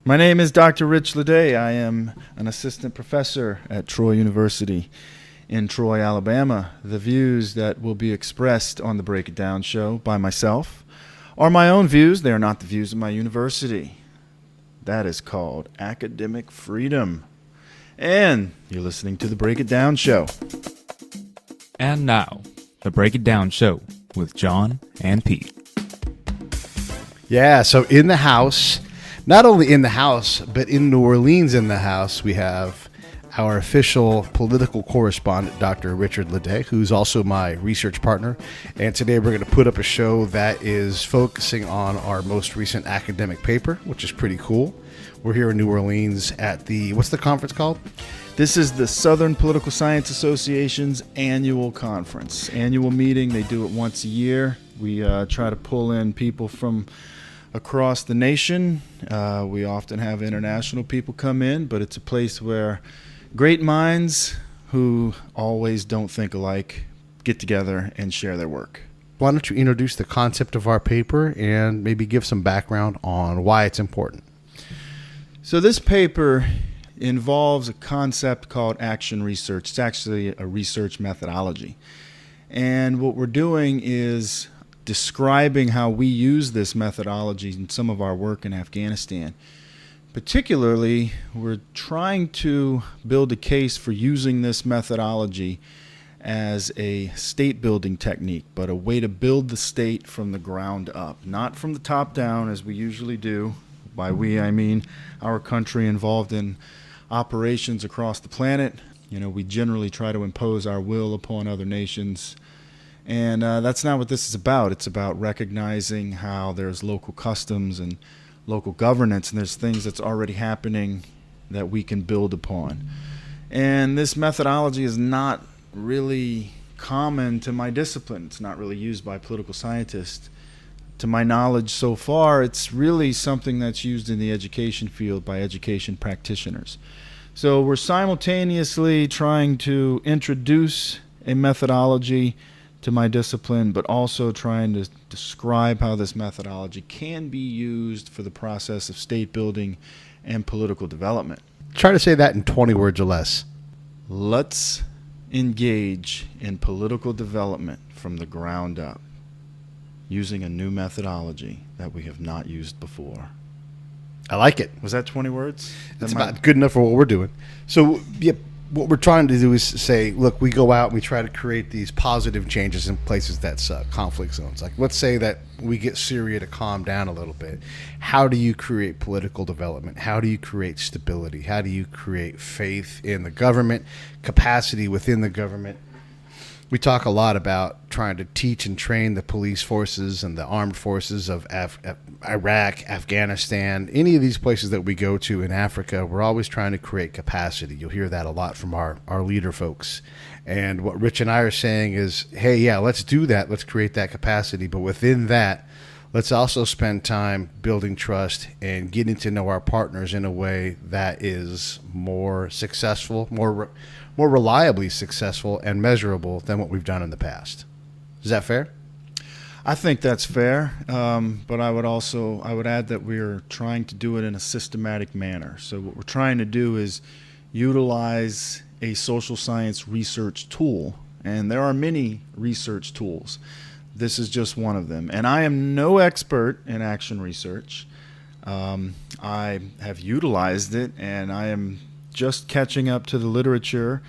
My name is Dr. Rich Ledet. I am an assistant professor at Troy University in Troy, Alabama. The views that will be expressed on the Break It Down show by myself are my own views. They are not the views of my university. That is called academic freedom. And you're listening to the Break It Down show. And now, the Break It Down show with John and Pete. Yeah, so in the house, not only in the house, but in New Orleans in the house, we have our official political correspondent, Dr. Richard Ledet, who's also my research partner. And today we're going to put up a show that is focusing on our most recent academic paper, which is pretty cool. We're here in New Orleans at the, what's the conference called? This is the Southern Political Science Association's annual conference, annual meeting. They do it once a year. We try to pull in people from across the nation. We often have international people come in, but it's a place where great minds who always don't think alike get together and share their work. Why don't you introduce the concept of our paper and maybe give some background on why it's important? So this paper involves a concept called action research. It's actually a research methodology. And what we're doing is describing how we use this methodology in some of our work in Afghanistan. Particularly, we're trying to build a case for using this methodology as a state building technique, but a way to build the state from the ground up, not from the top down as we usually do. By we, I mean our country involved in operations across the planet. You know, we generally try to impose our will upon other nations. And that's not what this is about. It's about recognizing how there's local customs and local governance, and there's things that's already happening that we can build upon. And this methodology is not really common to my discipline. It's not really used by political scientists. To my knowledge so far, it's really something that's used in the education field by education practitioners. So we're simultaneously trying to introduce a methodology to my discipline, but also trying to describe how this methodology can be used for the process of state building and political development. Try to say that in 20 words or less. Let's engage in political development from the ground up, using a new methodology that we have not used before. I like it. Was that 20 words? That's about good enough for what we're doing. So, what we're trying to do is say, look, we go out and we try to create these positive changes in places that's conflict zones. Like, let's say that we get Syria to calm down a little bit. How do you create political development? How do you create stability? How do you create faith in the government, capacity within the government? We talk a lot about trying to teach and train the police forces and the armed forces of Iraq, Afghanistan, any of these places that we go to in Africa. We're always trying to create capacity. You'll hear that a lot from our leader folks. And what Rich and I are saying is, hey, yeah, let's do that. Let's create that capacity. But within that, let's also spend time building trust and getting to know our partners in a way that is more successful, more reliably successful and measurable than what we've done in the past. Is that fair? I think that's fair, but I would add that we're trying to do it in a systematic manner. So what we're trying to do is utilize a social science research tool, and there are many research tools. This is just one of them. And I am no expert in action research. I have utilized it, and I am just catching up to the literature,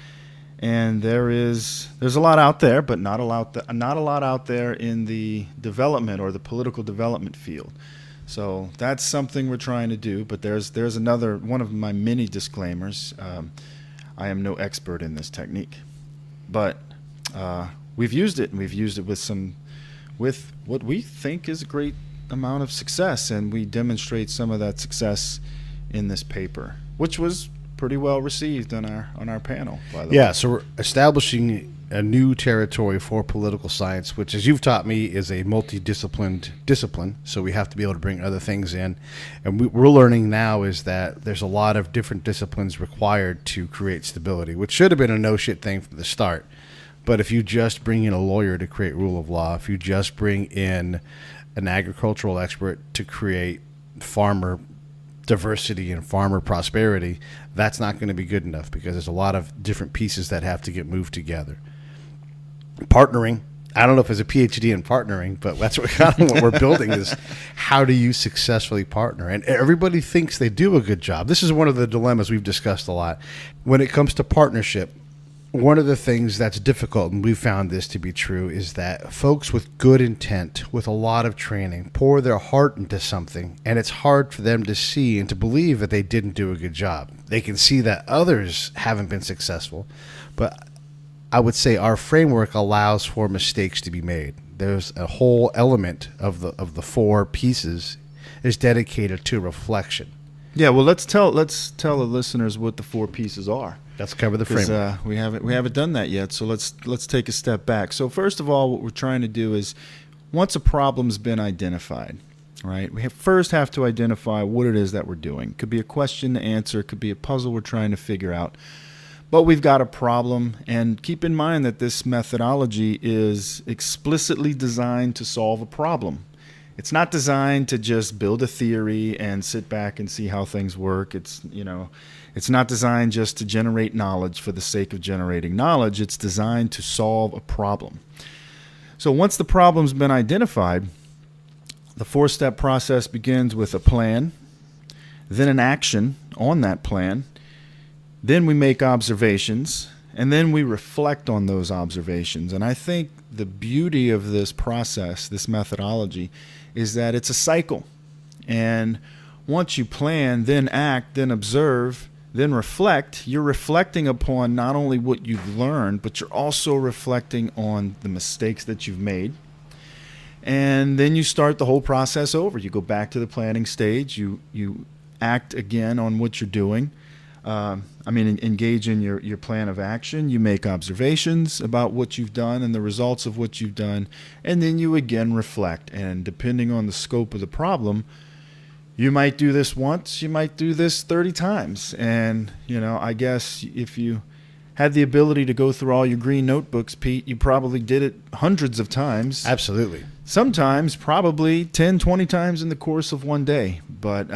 and there's a lot out there, but not a lot out there in the development or the political development field. So that's something we're trying to do. But there's another one of my many disclaimers. I am no expert in this technique, but we've used it, and we've used it with what we think is a great amount of success, and we demonstrate some of that success in this paper, which was pretty well received on our panel, by the way. Yeah, so we're establishing a new territory for political science, which, as you've taught me, is a multidisciplined discipline. So we have to be able to bring other things in. And we're learning now is that there's a lot of different disciplines required to create stability, which should have been a no-shit thing from the start. But if you just bring in a lawyer to create rule of law, if you just bring in an agricultural expert to create farmer diversity and farmer prosperity, that's not going to be good enough because there's a lot of different pieces that have to get moved together. Partnering, I don't know if there's a PhD in partnering, but that's kind of what we're building is how do you successfully partner? And everybody thinks they do a good job. This is one of the dilemmas we've discussed a lot. When it comes to partnership, one of the things that's difficult, and we've found this to be true, is that folks with good intent, with a lot of training, pour their heart into something, and it's hard for them to see and to believe that they didn't do a good job. They can see that others haven't been successful, but I would say our framework allows for mistakes to be made. There's a whole element of the 4 pieces is dedicated to reflection. Yeah, well, let's tell the listeners what the 4 pieces are. Let's cover the framework. We haven't done that yet, so let's take a step back. So first of all, what we're trying to do is, once a problem's been identified, right? We first have to identify what it is that we're doing. It could be a question to answer, it could be a puzzle we're trying to figure out. But we've got a problem, and keep in mind that this methodology is explicitly designed to solve a problem. It's not designed to just build a theory and sit back and see how things work. It's not designed just to generate knowledge for the sake of generating knowledge. It's designed to solve a problem. So once the problem's been identified, the 4-step process begins with a plan, then an action on that plan, then we make observations, and then we reflect on those observations. And I think the beauty of this process, this methodology, is that it's a cycle. And once you plan, then act, then observe, then reflect, you're reflecting upon not only what you've learned, but you're also reflecting on the mistakes that you've made. And then you start the whole process over. You go back to the planning stage. You act again on what you're doing. Engage in your plan of action. You make observations about what you've done and the results of what you've done. And then you again reflect. And depending on the scope of the problem, you might do this once, you might do this 30 times. And, I guess if you had the ability to go through all your green notebooks, Pete, you probably did it hundreds of times. Absolutely. Sometimes probably 10, 20 times in the course of one day. But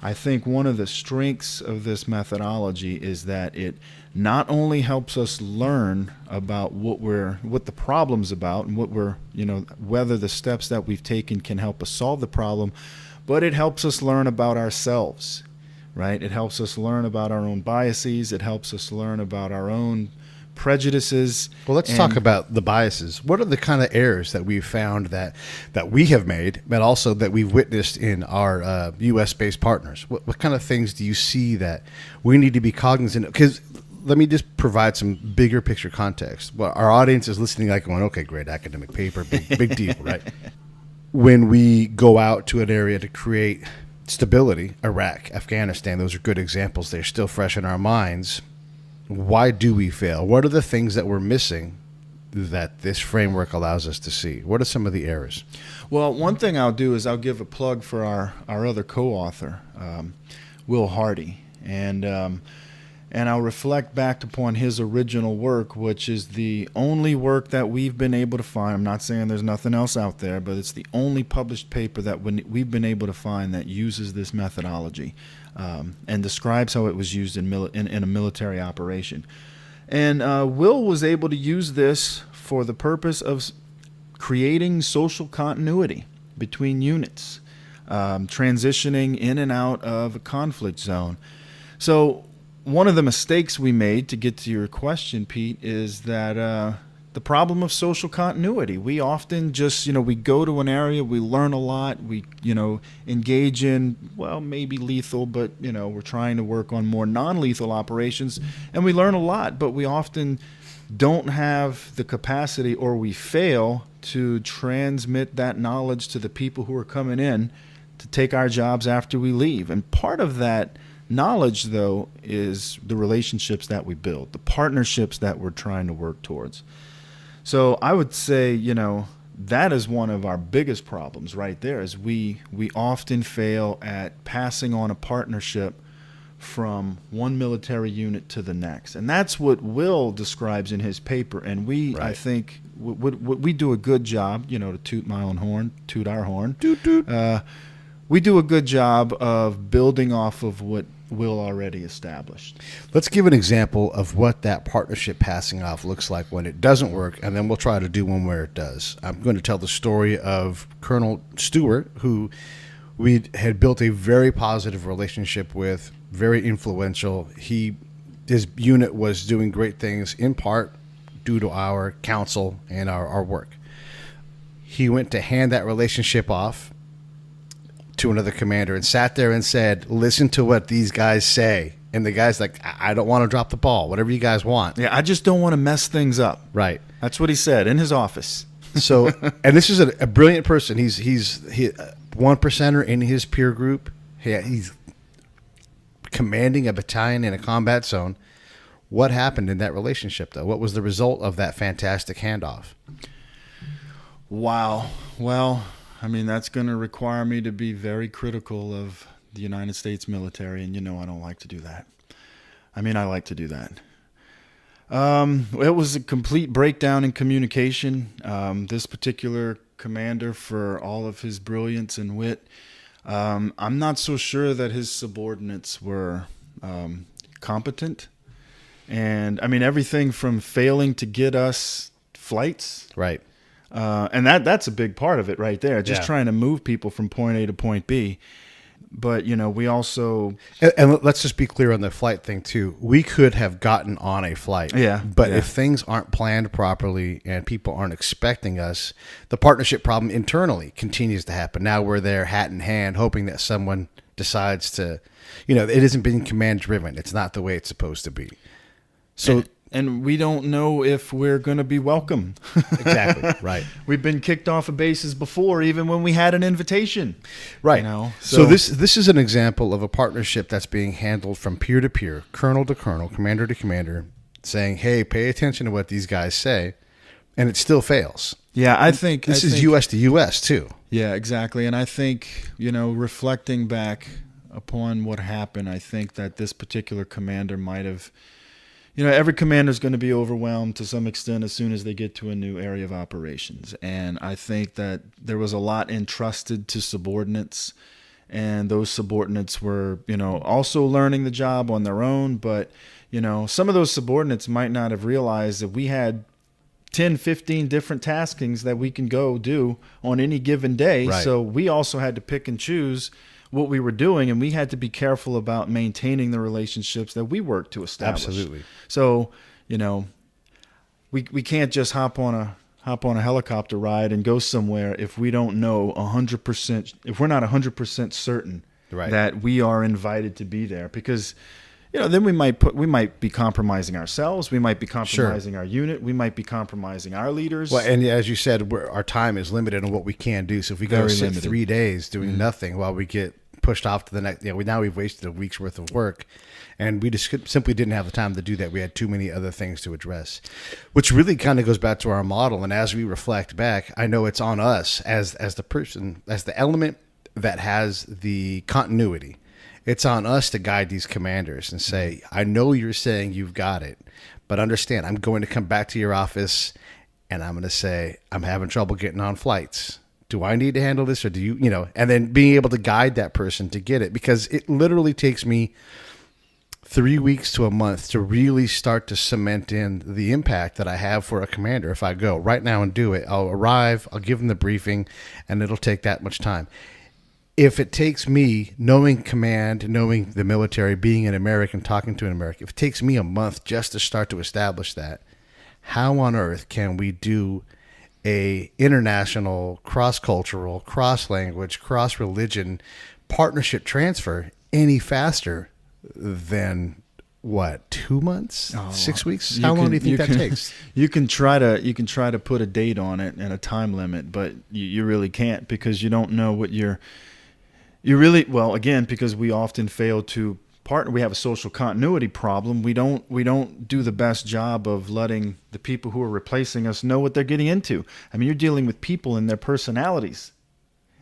I think one of the strengths of this methodology is that it not only helps us learn about what the problem's about and whether the steps that we've taken can help us solve the problem, but it helps us learn about ourselves, right? It helps us learn about our own biases. It helps us learn about our own prejudices. Well, let's talk about the biases. What are the kind of errors that we've found that we have made, but also that we've witnessed in our U.S.-based partners? What kind of things do you see that we need to be cognizant of? Because let me just provide some bigger picture context. Well, our audience is listening like going, okay, great academic paper, big deal, right? When we go out to an area to create stability, Iraq, Afghanistan, those are good examples. They're still fresh in our minds. Why do we fail? What are the things that we're missing that this framework allows us to see? What are some of the errors? Well, one thing I'll do is I'll give a plug for our other co-author, Will Hardy. And I'll reflect back upon his original work, which is the only work that we've been able to find. I'm not saying there's nothing else out there, but it's the only published paper that we've been able to find that uses this methodology and describes how it was used in a military operation. And Will was able to use this for the purpose of creating social continuity between units, transitioning in and out of a conflict zone. So one of the mistakes we made, to get to your question, Pete, is that the problem of social continuity. We often just, we go to an area, we learn a lot, we, engage in, maybe lethal, but, we're trying to work on more non-lethal operations, and we learn a lot, but we often don't have the capacity, or we fail to transmit that knowledge to the people who are coming in to take our jobs after we leave. And part of that knowledge, though, is the relationships that we build, the partnerships that we're trying to work towards. So I would say, that is one of our biggest problems right there, is we often fail at passing on a partnership from one military unit to the next. And that's what Will describes in his paper. And we, right. I think, we do a good job, to toot our horn. Toot toot. we do a good job of building off of what Will already established. Let's give an example of what that partnership passing off looks like when it doesn't work, and then we'll try to do one where it does. I'm going to tell the story of Colonel Stewart, who we had built a very positive relationship with, very influential. His unit was doing great things in part due to our counsel and our work. He went to hand that relationship off to another commander and sat there and said, listen to what these guys say. And the guy's like, I don't want to drop the ball, whatever you guys want. Yeah, I just don't want to mess things up. Right. That's what he said in his office. So, and this is a brilliant person. He's one percenter in his peer group. He's commanding a battalion in a combat zone. What happened in that relationship, though? What was the result of that fantastic handoff? Wow. Well, I mean, that's going to require me to be very critical of the United States military, and I don't like to do that. I mean, I like to do that. It was a complete breakdown in communication. This particular commander, for all of his brilliance and wit, I'm not so sure that his subordinates were competent. And, I mean, everything from failing to get us flights. Right. And that's a big part of it right there, just trying to move people from point A to point B. But, we also... And let's just be clear on the flight thing, too. We could have gotten on a flight. Yeah. But if things aren't planned properly and people aren't expecting us, the partnership problem internally continues to happen. Now we're there hat in hand, hoping that someone decides to... it isn't being command-driven. It's not the way it's supposed to be. So... And we don't know if we're going to be welcome. Exactly, right. We've been kicked off of bases before, even when we had an invitation. Right. So this is an example of a partnership that's being handled from peer to peer, colonel to colonel, commander to commander, saying, hey, pay attention to what these guys say, and it still fails. Yeah, I think... This is U.S. to U.S., too. Yeah, exactly. And I think, reflecting back upon what happened, I think that this particular commander might have... every commander is going to be overwhelmed to some extent as soon as they get to a new area of operations. And I think that there was a lot entrusted to subordinates, and those subordinates were, also learning the job on their own. But, some of those subordinates might not have realized that we had 10, 15 different taskings that we can go do on any given day. Right. So we also had to pick and choose what we were doing, and we had to be careful about maintaining the relationships that we worked to establish. Absolutely. So, we can't just hop on a helicopter ride and go somewhere if we don't know 100%, if we're not 100% certain that we are invited to be there, because then we might be compromising ourselves, we might be compromising our unit, we might be compromising our leaders. Well, and as you said, our time is limited on what we can do. So if we go sit 3 days doing nothing while we get pushed off to the next, now we've wasted a week's worth of work, and we just simply didn't have the time to do that. We had too many other things to address, which really kind of goes back to our model. And as we reflect back, I know it's on us as the person, as the element that has the continuity. It's on us to guide these commanders and say, I know you're saying you've got it, but understand, I'm going to come back to your office and I'm going to say, I'm having trouble getting on flights. Do I need to handle this, or do you, and then being able to guide that person to get it, because it literally takes me 3 weeks to a month to really start to cement in the impact that I have for a commander. If I go right now and do it, I'll arrive, I'll give them the briefing, and it'll take that much time. If it takes me, knowing command, knowing the military, being an American, talking to an American, if it takes me a month just to start to establish that, how on earth can we do a international, cross-cultural, cross-language, cross-religion partnership transfer any faster than, 2 months, 6 weeks? How long do you think that takes? You can try to put a date on it and a time limit, but you really can't, because you don't know what you really, well, again, because we often fail to partner. We have a social continuity problem. We don't do the best job of letting the people who are replacing us know what they're getting into. I mean, you're dealing with people and their personalities,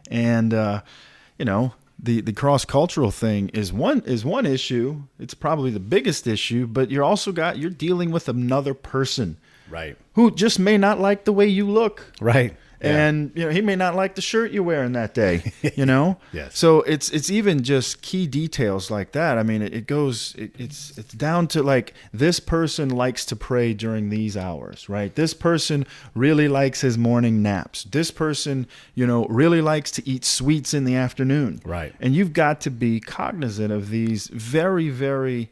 and the cross-cultural thing is one issue. It's probably the biggest issue, but you're dealing with another person, right, who just may not like the way you look, right. And he may not like the shirt you're wearing that day. Yes. So it's even just key details like that. I mean, it's down to like, this person likes to pray during these hours, right? This person really likes his morning naps. This person, really likes to eat sweets in the afternoon. Right. And you've got to be cognizant of these very, very,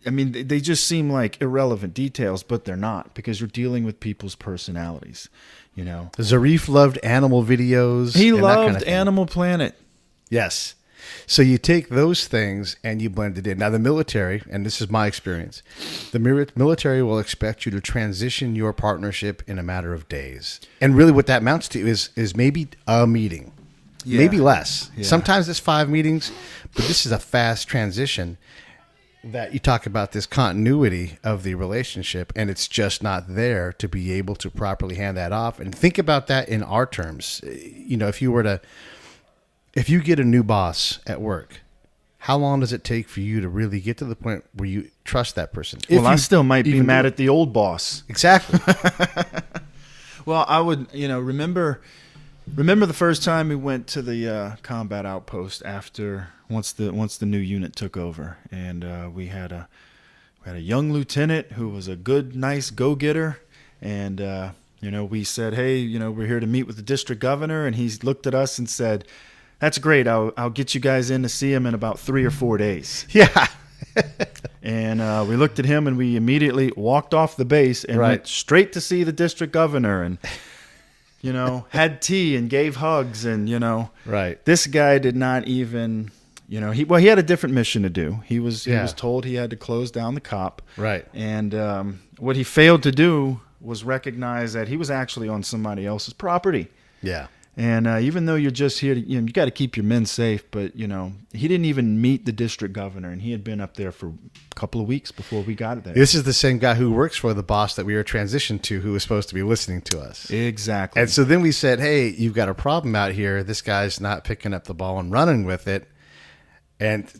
I mean, they just seem like irrelevant details, but they're not, because you're dealing with people's personalities. Zarif loved animal videos. He and loved that kind of thing. Animal Planet. Yes. So you take those things and you blend it in. Now, the military, and this is my experience, the military will expect you to transition your partnership in a matter of days. And really what that amounts to is maybe a meeting, maybe less. Yeah. Sometimes it's 5 meetings, but this is a fast transition. That you talk about this continuity of the relationship, and it's just not there to be able to properly hand that off. And think about that in our terms. If you get a new boss at work, how long does it take for you to really get to the point where you trust that person? I still might be mad at the old boss. Exactly. Well, I would, remember the first time we went to the combat outpost once the new unit took over, and we had a young lieutenant who was a good, nice go-getter, and we said, hey, we're here to meet with the district governor, and he looked at us and said, that's great. I'll get you guys in to see him in about 3 or 4 days. Yeah. And we looked at him, and we immediately walked off the base and went straight to see the district governor, and had tea and gave hugs, and this guy did not even, he had a different mission to do. He was told he had to close down the COP, right? And what he failed to do was recognize that he was actually on somebody else's property. Yeah. And even though you're just here to, you got to keep your men safe, but he didn't even meet the district governor, and he had been up there for a couple of weeks before we got there. This is the same guy who works for the boss that we were transitioned to, who was supposed to be listening to us. Exactly. And so then we said, hey, you've got a problem out here. This guy's not picking up the ball and running with it. And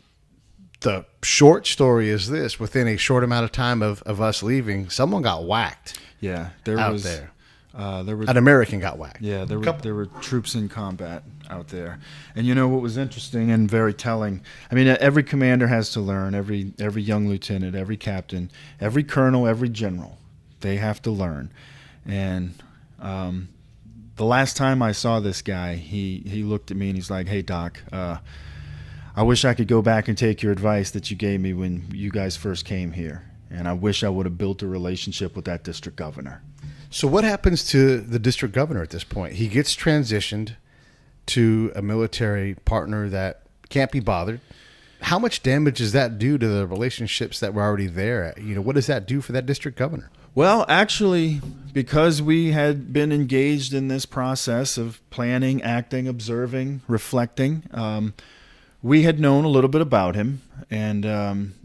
the short story is this: within a short amount of time of us leaving, someone got whacked. Yeah, An American got whacked. Yeah, there were troops in combat out there. And what was interesting and very telling, I mean, every commander has to learn, every young lieutenant, every captain, every colonel, every general, they have to learn. And the last time I saw this guy, he looked at me and he's like, hey, Doc, I wish I could go back and take your advice that you gave me when you guys first came here. And I wish I would have built a relationship with that district governor. So what happens to the district governor at this point? He gets transitioned to a military partner that can't be bothered. How much damage does that do to the relationships that were already there? What does that do for that district governor? Well, actually, because we had been engaged in this process of planning, acting, observing, reflecting, we had known a little bit about him, and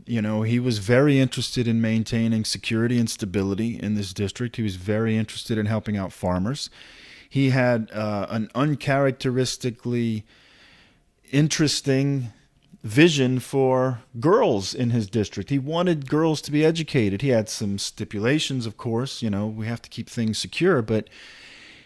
he was very interested in maintaining security and stability in this district. He was very interested in helping out farmers. He had an uncharacteristically interesting vision for girls in his district. He wanted girls to be educated. He had some stipulations, of course. We have to keep things secure, but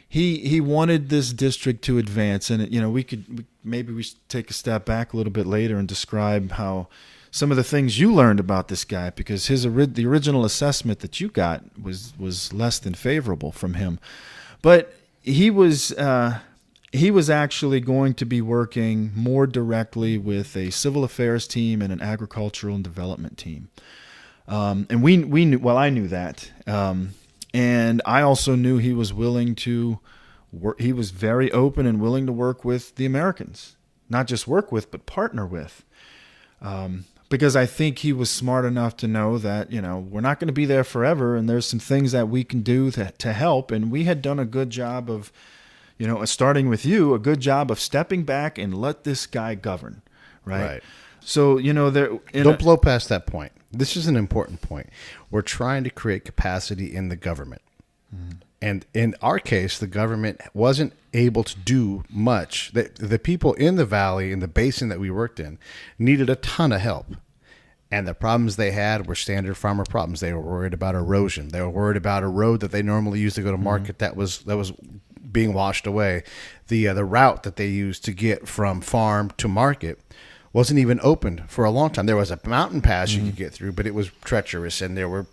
he wanted this district to advance. And maybe we should take a step back a little bit later and describe how some of the things you learned about this guy, because the original assessment that you got was less than favorable from him. But he was actually going to be working more directly with a civil affairs team and an agricultural and development team. And we knew, well, I knew that. And I also knew he was willing to work. He was very open and willing to work with the Americans, not just work with, but partner with. Because I think he was smart enough to know that, we're not going to be there forever, and there's some things that we can do to help. And we had done a good job of, starting with you, a good job of stepping back and let this guy govern, right? So, don't blow past that point. This is an important point. We're trying to create capacity in the government. Mm-hmm. And in our case, the government wasn't able to do much. The people in the valley, in the basin that we worked in, needed a ton of help. And the problems they had were standard farmer problems. They were worried about erosion. They were worried about a road that they normally use to go to market that was being washed away. The route that they used to get from farm to market wasn't even opened for a long time. There was a mountain pass you could get through, but it was treacherous, and there were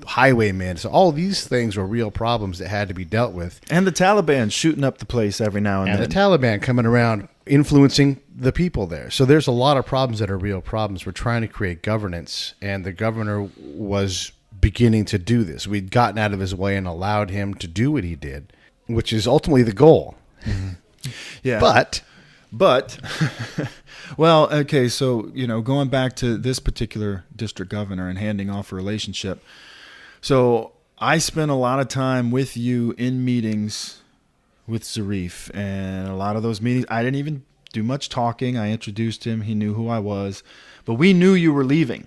highwaymen. So all these things were real problems that had to be dealt with. And the Taliban shooting up the place every now and then. And the Taliban coming around, influencing the people there. So there's a lot of problems that are real problems. We're trying to create governance, and the governor was beginning to do this. We'd gotten out of his way and allowed him to do what he did, which is ultimately the goal. Yeah. But well, okay, so, going back to this particular district governor and handing off a relationship. So I spent a lot of time with you in meetings with Zarif, and a lot of those meetings, I didn't even do much talking. I introduced him. He knew who I was, but we knew you were leaving.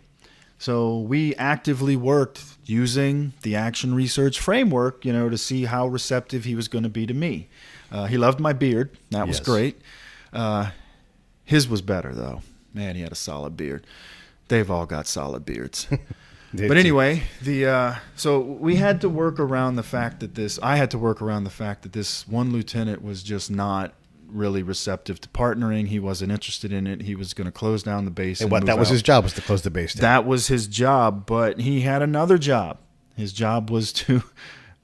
So we actively worked using the action research framework, to see how receptive he was going to be to me. He loved my beard. That was great. His was better, though. Man, he had a solid beard. They've all got solid beards. But anyway, so we had to work around the fact that I had to work around the fact that this one lieutenant was just not really receptive to partnering. He wasn't interested in it. He was going to close down the base. And that was his job, was to close the base down. That was his job, but he had another job. His job was to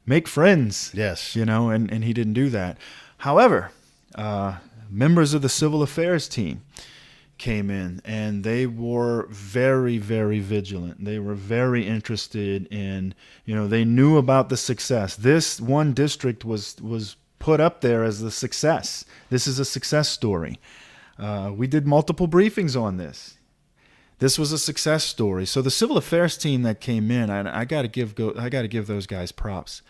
make friends. Yes. And he didn't do that. However, members of the civil affairs team came in, and they were very, very vigilant. They were very interested in, they knew about the success. This one district was put up there as the success. This is a success story. We did multiple briefings on this. This was a success story. So the civil affairs team that came in, I got to give those guys props,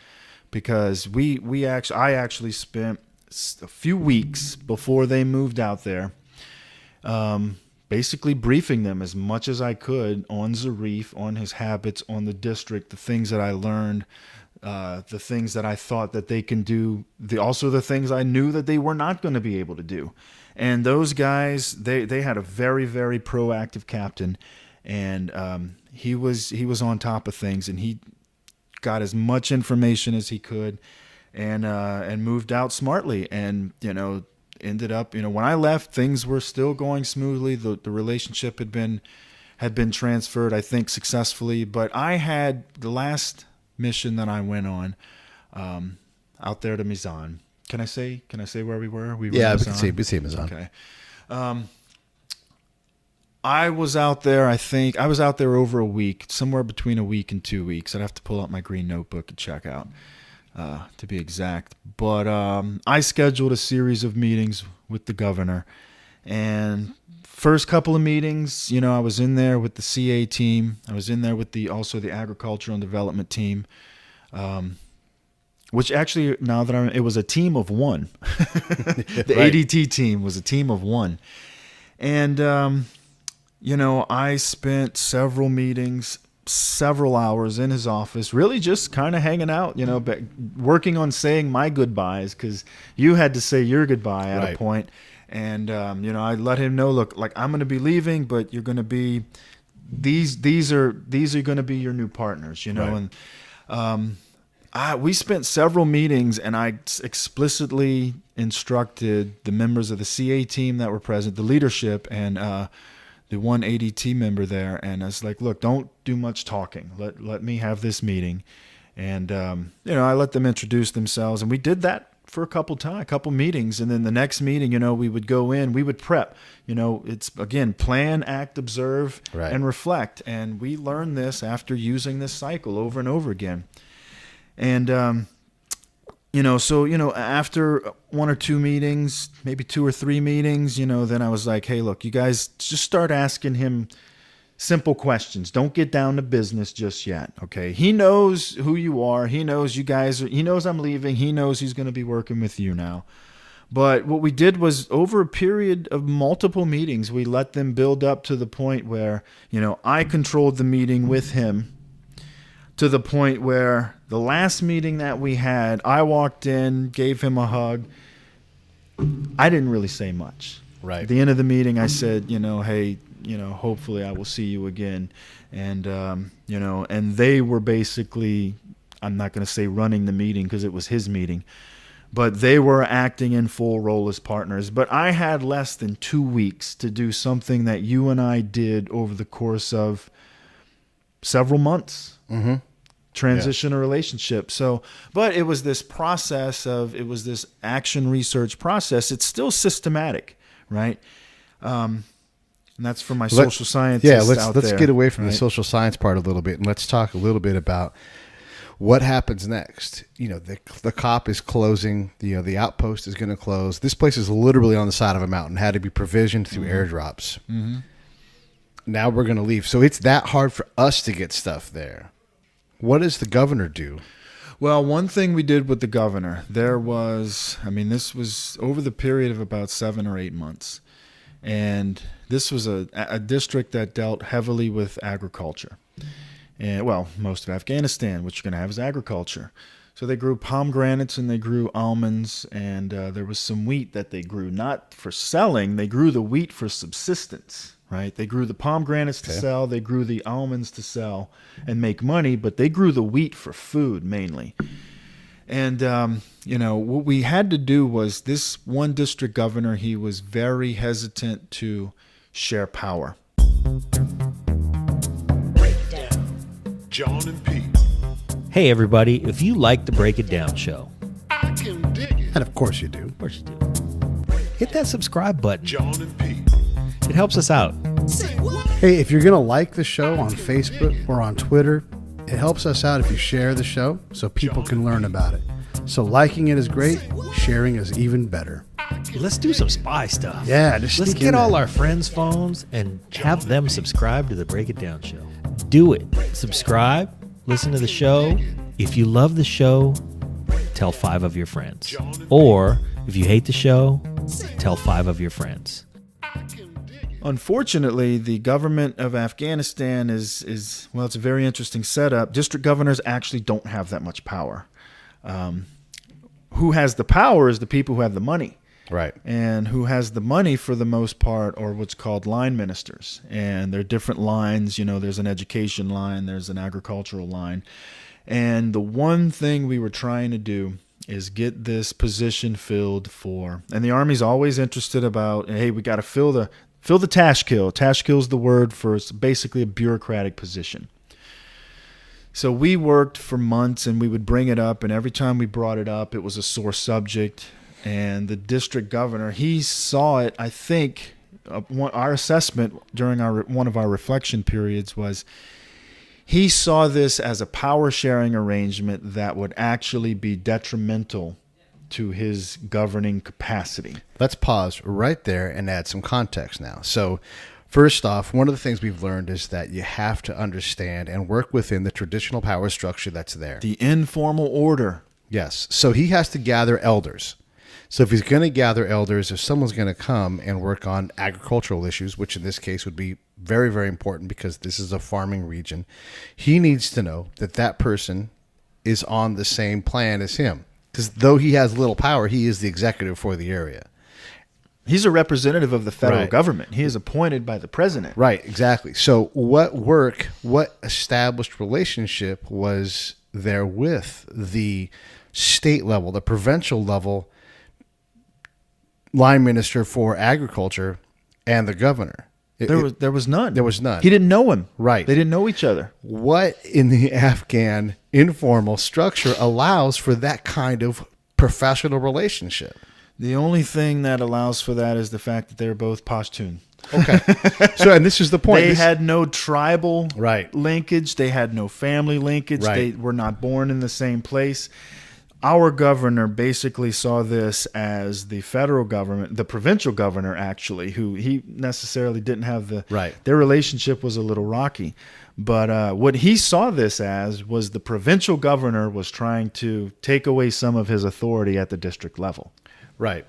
because I actually spent a few weeks before they moved out there, basically briefing them as much as I could on Zarif, on his habits, on the district, the things that I learned, the things that I thought that they can do, also the things I knew that they were not going to be able to do. And those guys, they had a very, very proactive captain, and he was on top of things, and he got as much information as he could, and moved out smartly, and ended up, when I left, things were still going smoothly. The relationship had been transferred, I think, successfully. But I had the last mission that I went on, out there to Mizan. Can I say where we were? We were yeah, in we can see Mizan. Okay. I was out there, I think, over a week, somewhere between a week and 2 weeks. I'd have to pull out my green notebook and check out, to be exact. But I scheduled a series of meetings with the governor. And first couple of meetings, I was in there with the CA team. I was in there with also the agricultural and development team, which actually, now that it was a team of one. The Right. ADT team was a team of one. And, I spent several meetings, several hours in his office, really just kind of hanging out, working on saying my goodbyes, because you had to say your goodbye at Right. a point. And, I let him know, look, like, I'm going to be leaving, but you're going to be, these are going to be your new partners, Right. and we spent several meetings, and I explicitly instructed the members of the CA team that were present, the leadership, and the one ADT member there, and I was like, look, don't do much talking. Let me have this meeting. And, I let them introduce themselves, and we did that for a couple meetings. And then the next meeting, we would go in, we would prep, it's again, plan, act, observe, Right. and reflect. And we learned this after using this cycle over and over again. And, after one or two meetings, maybe 2 or 3 meetings, then I was like, hey, look, you guys just start asking him simple questions. Don't get down to business just yet. Okay. He knows who you are. He knows you guys he knows I'm leaving. He knows he's going to be working with you now. But what we did was, over a period of multiple meetings, we let them build up to the point where, I controlled the meeting with him, to the point where the last meeting that we had, I walked in, gave him a hug. I didn't really say much. Right. At the end of the meeting, I said, hey, hopefully I will see you again. And, and they were basically, I'm not going to say running the meeting, because it was his meeting, but they were acting in full role as partners. But I had less than 2 weeks to do something that you and I did over the course of several months. Mm-hmm. Transition a relationship. So, but it was this process it was this action research process. It's still systematic, right? And that's for my social scientists out there. Let's get away from right? the social science part a little bit, and let's talk a little bit about what happens next. The COP is closing. The outpost is going to close. This place is literally on the side of a mountain, had to be provisioned through airdrops. Mm-hmm. Now we're going to leave. So it's that hard for us to get stuff there. What does the governor do? Well, one thing we did with the governor, this was over the period of about 7 or 8 months. And this was a district that dealt heavily with agriculture. And, most of Afghanistan, what you're going to have is agriculture. So they grew pomegranates and they grew almonds, and there was some wheat that they grew, not for selling. They grew the wheat for subsistence, right? They grew the pomegranates to sell. They grew the almonds to sell and make money, but they grew the wheat for food mainly. And, what we had to do was this one district governor, he was very hesitant to share power. John and Pete. Hey everybody, if you like the Break It Down show, I can dig it. And of course you do. of course you do, hit that subscribe button. John and Pete. It helps us out. Hey, if you're going to like the show on Facebook or on Twitter, it helps us out if you share the show so people can learn about it. So liking it is great. Sharing is even better. Let's do some spy stuff. Yeah, just Let's sneak get in all there. our friends' phones and have them subscribe to the Break It Down show. Do it. Subscribe. Listen to the show. If you love the show, tell 5 of your friends. Or if you hate the show, tell 5 of your friends. Unfortunately, the government of Afghanistan is it's a very interesting setup. District governors actually don't have that much power. Who has the power is the people who have the money. Right. And who has the money for the most part are what's called line ministers. And there are different lines. There's an education line, there's an agricultural line. And the one thing we were trying to do is get this position filled and the Army's always interested about, hey, we got to fill the Tashkil. Tashkil's the word for, it's basically a bureaucratic position. So we worked for months and we would bring it up, and every time we brought it up, it was a sore subject. And the district governor, he saw it, I think, our assessment during one of our reflection periods was he saw this as a power-sharing arrangement that would actually be detrimental to his governing capacity. Let's pause right there and add some context now. So first off, one of the things we've learned is that you have to understand and work within the traditional power structure that's there. The informal order. Yes. So he has to gather elders. So if he's going to gather elders, if someone's going to come and work on agricultural issues, which in this case would be very, very important because this is a farming region, he needs to know that that person is on the same plan as him. Because though he has little power, he is the executive for the area. He's a representative of the federal Right. government. He is appointed by the president. Right, exactly. So what established relationship was there with the state level, the provincial level line minister for agriculture and the governor? There was none. There was none. He didn't know him. Right. They didn't know each other. What in the Afghan informal structure allows for that kind of professional relationship? The only thing that allows for that is the fact that they're both Pashtun. Okay. So, and this is the point. They had no tribal Right. linkage. They had no family linkage. Right. They were not born in the same place. Our governor basically saw this as the federal government, the provincial governor, actually, who he necessarily didn't have Right. Their relationship was a little rocky. But what he saw this as was the provincial governor was trying to take away some of his authority at the district level. Right.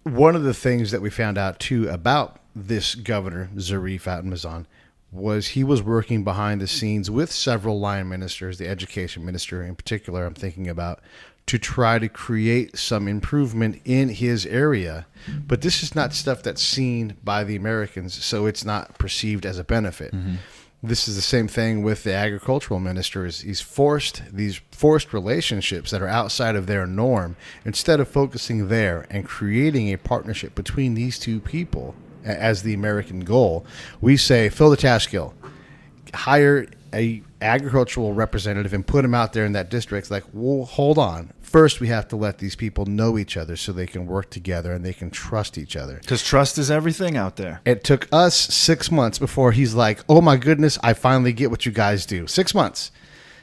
One of the things that we found out, too, about this governor, Zarif out in Mazan, was he was working behind the scenes with several line ministers, the education minister in particular, I'm thinking about, to try to create some improvement in his area. But this is not stuff that's seen by the Americans, so it's not perceived as a benefit. Mm-hmm. This is the same thing with the agricultural minister. He's forced these forced relationships that are outside of their norm. Instead of focusing there and creating a partnership between these two people as the American goal, we say fill the task skill, hire a agricultural representative and put him out there in that district. Like, well, hold on. First, we have to let these people know each other so they can work together and they can trust each other. Because trust is everything out there. It took us 6 months before he's like, oh my goodness, I finally get what you guys do. 6 months.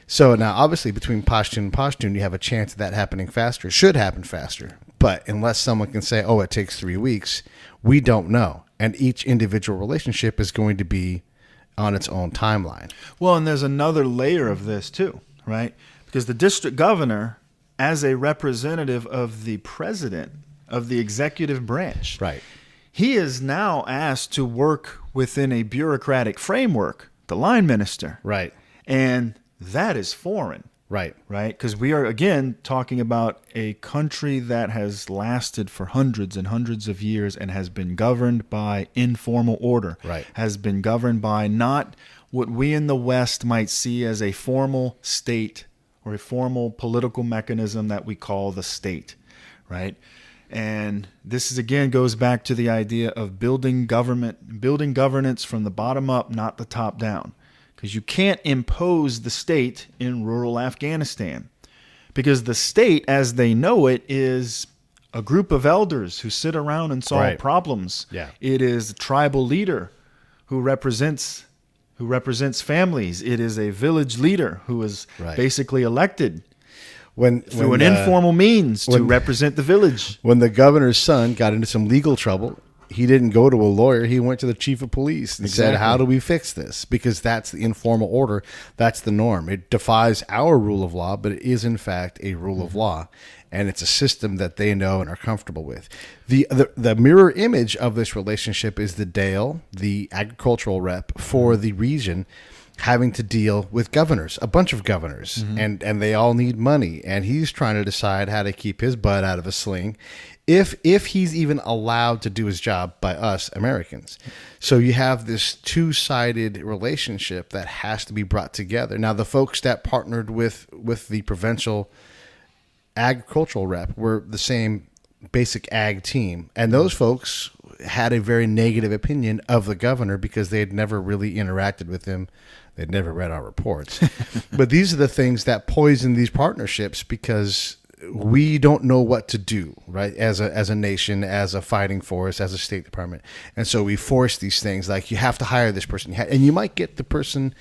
So now, obviously, between Pashtun and Pashtun, you have a chance of that happening faster. It should happen faster. But unless someone can say, oh, it takes 3 weeks, we don't know. And each individual relationship is going to be on its own timeline. Well, and there's another layer of this too, right? Because the district governor, as a representative of the president of the executive branch, Right. he is now asked to work within a bureaucratic framework, the line minister. Right. And that is foreign. Right. Right? Because we are, again, talking about a country that has lasted for hundreds and hundreds of years and has been governed by informal order. Right. Has been governed by not what we in the West might see as a formal state or a formal political mechanism that we call the state. Right? And this is, again, goes back to the idea of building governance from the bottom up, not the top down. Because you can't impose the state in rural Afghanistan. Because the state, as they know it, is a group of elders who sit around and solve Right. problems. Yeah. It is a tribal leader who represents families. It is a village leader who is Right. basically elected through when an informal means to represent the village. When the governor's son got into some legal trouble, he didn't go to a lawyer. He went to the chief of police and said, how do we fix this? Because that's the informal order. That's the norm. It defies our rule of law, but it is, in fact, a rule of law. And it's a system that they know and are comfortable with. The mirror image of this relationship is the Dale, the agricultural rep for the region, having to deal with governors, a bunch of governors, and they all need money. And he's trying to decide how to keep his butt out of a sling, if he's even allowed to do his job by us Americans. So you have this two-sided relationship that has to be brought together. Now, the folks that partnered with the provincial agricultural rep were the same basic ag team, and those folks had a very negative opinion of the governor because they had never really interacted with him. They'd never read our reports. But these are the things that poison these partnerships because we don't know what to do, right? As a nation, as a fighting force, as a State Department. And so we force these things like you have to hire this person. And you might get the person